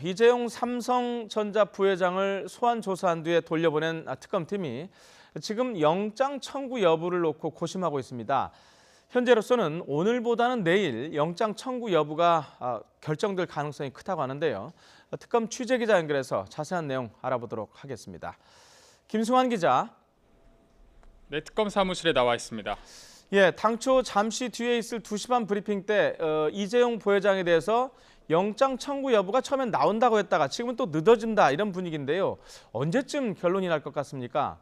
이재용 삼성전자 부회장을 소환 조사한 뒤에 돌려보낸 특검팀이 지금 영장 청구 여부를 놓고 고심하고 있습니다. 현재로서는 오늘보다는 내일 영장 청구 여부가 결정될 가능성이 크다고 하는데요. 특검 취재기자 연결해서 자세한 내용 알아보도록 하겠습니다. 김승환 기자. 네, 특검 사무실에 나와 있습니다. 예, 당초 잠시 뒤에 있을 2시 반 브리핑 때 이재용 부회장에 대해서 영장 청구 여부가 처음엔 나온다고 했다가 지금은 또 늦어진다 이런 분위기인데요. 언제쯤 결론이 날 것 같습니까?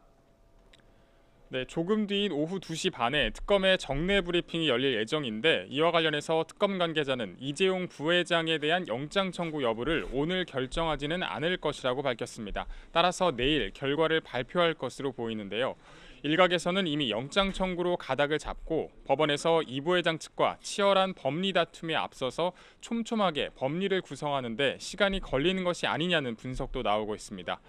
네, 조금 뒤인 오후 2시 반에 특검의 정례 브리핑이 열릴 예정인데 이와 관련해서 특검 관계자는 이재용 부회장에 대한 영장 청구 여부를 오늘 결정하지는 않을 것이라고 밝혔습니다. 따라서 내일 결과를 발표할 것으로 보이는데요. 일각에서는 이미 영장 청구로 가닥을 잡고 법원에서 이 부회장 측과 치열한 법리 다툼에 앞서서 촘촘하게 법리를 구성하는 데 시간이 걸리는 것이 아니냐는 분석도 나오고 있습니다.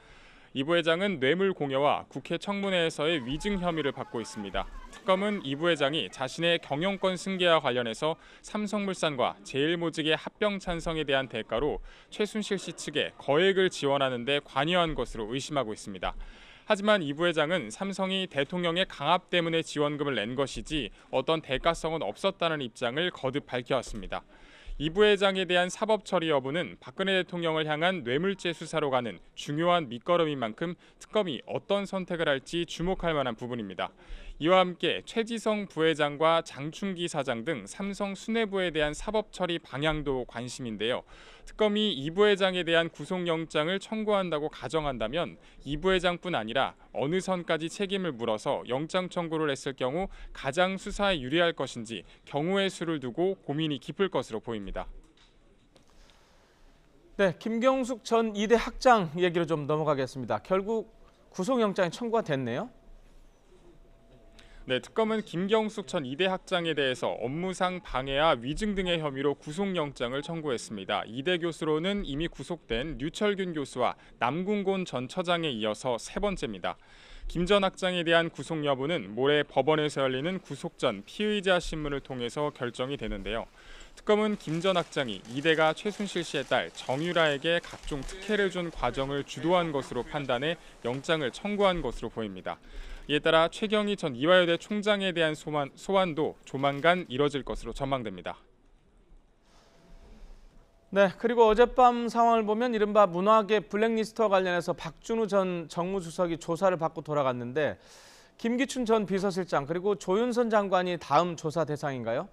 이 부회장은 뇌물 공여와 국회 청문회에서의 위증 혐의를 받고 있습니다. 특검은 이 부회장이 자신의 경영권 승계와 관련해서 삼성물산과 제일모직의 합병 찬성에 대한 대가로 최순실 씨 측에 거액을 지원하는 데 관여한 것으로 의심하고 있습니다. 하지만 이 부회장은 삼성이 대통령의 강압 때문에 지원금을 낸 것이지 어떤 대가성은 없었다는 입장을 거듭 밝혀왔습니다. 이 부회장에 대한 사법 처리 여부는 박근혜 대통령을 향한 뇌물죄 수사로 가는 중요한 밑거름인 만큼 특검이 어떤 선택을 할지 주목할 만한 부분입니다. 이와 함께 최지성 부회장과 장충기 사장 등 삼성 수뇌부에 대한 사법 처리 방향도 관심인데요. 특검이 이 부회장에 대한 구속영장을 청구한다고 가정한다면 이 부회장뿐 아니라 어느 선까지 책임을 물어서 영장 청구를 했을 경우 가장 수사에 유리할 것인지 경우의 수를 두고 고민이 깊을 것으로 보입니다. 네, 김경숙 전 이대 학장 얘기로 좀 넘어가겠습니다. 결국 구속영장이 청구가 됐네요. 네, 특검은 김경숙 전 이대 학장에 대해서 업무상 방해와 위증 등의 혐의로 구속영장을 청구했습니다. 이대 교수로는 이미 구속된 류철균 교수와 남궁곤 전 처장에 이어서 세 번째입니다. 김 전 학장에 대한 구속 여부는 모레 법원에서 열리는 구속 전 피의자 신문을 통해서 결정이 되는데요. 특검은 김 전 학장이 이대가 최순실 씨의 딸 정유라에게 각종 특혜를 준 과정을 주도한 것으로 판단해 영장을 청구한 것으로 보입니다. 이에 따라 최경희 전 이화여대 총장에 대한 소환도 조만간 이뤄질 것으로 전망됩니다. 네, 그리고 어젯밤 상황을 보면 이른바 문화계 블랙리스트와 관련해서 박준우 전 정무수석이 조사를 받고 돌아갔는데 김기춘 전 비서실장 그리고 조윤선 장관이 다음 조사 대상인가요?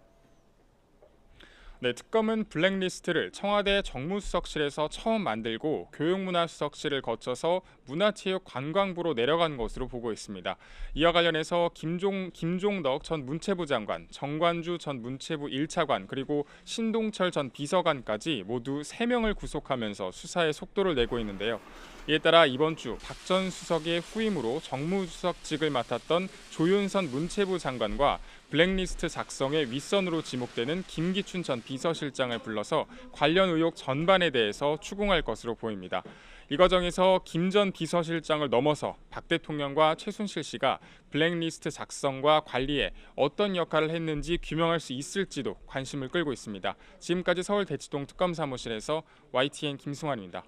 네, 특검은 블랙리스트를 청와대 정무수석실에서 처음 만들고 교육문화수석실을 거쳐서 문화체육관광부로 내려간 것으로 보고 있습니다. 이와 관련해서 김종덕 전 문체부 장관, 정관주 전 문체부 1차관 그리고 신동철 전 비서관까지 모두 3명을 구속하면서 수사에 속도를 내고 있는데요. 이에 따라 이번 주 박 전 수석의 후임으로 정무수석직을 맡았던 조윤선 문체부 장관과 블랙리스트 작성의 윗선으로 지목되는 김기춘 전 비서실장을 불러서 관련 의혹 전반에 대해서 추궁할 것으로 보입니다. 이 과정에서 김 전 비서실장을 넘어서 박 대통령과 최순실 씨가 블랙리스트 작성과 관리에 어떤 역할을 했는지 규명할 수 있을지도 관심을 끌고 있습니다. 지금까지 서울 대치동 특검 사무실에서 YTN 김승환입니다.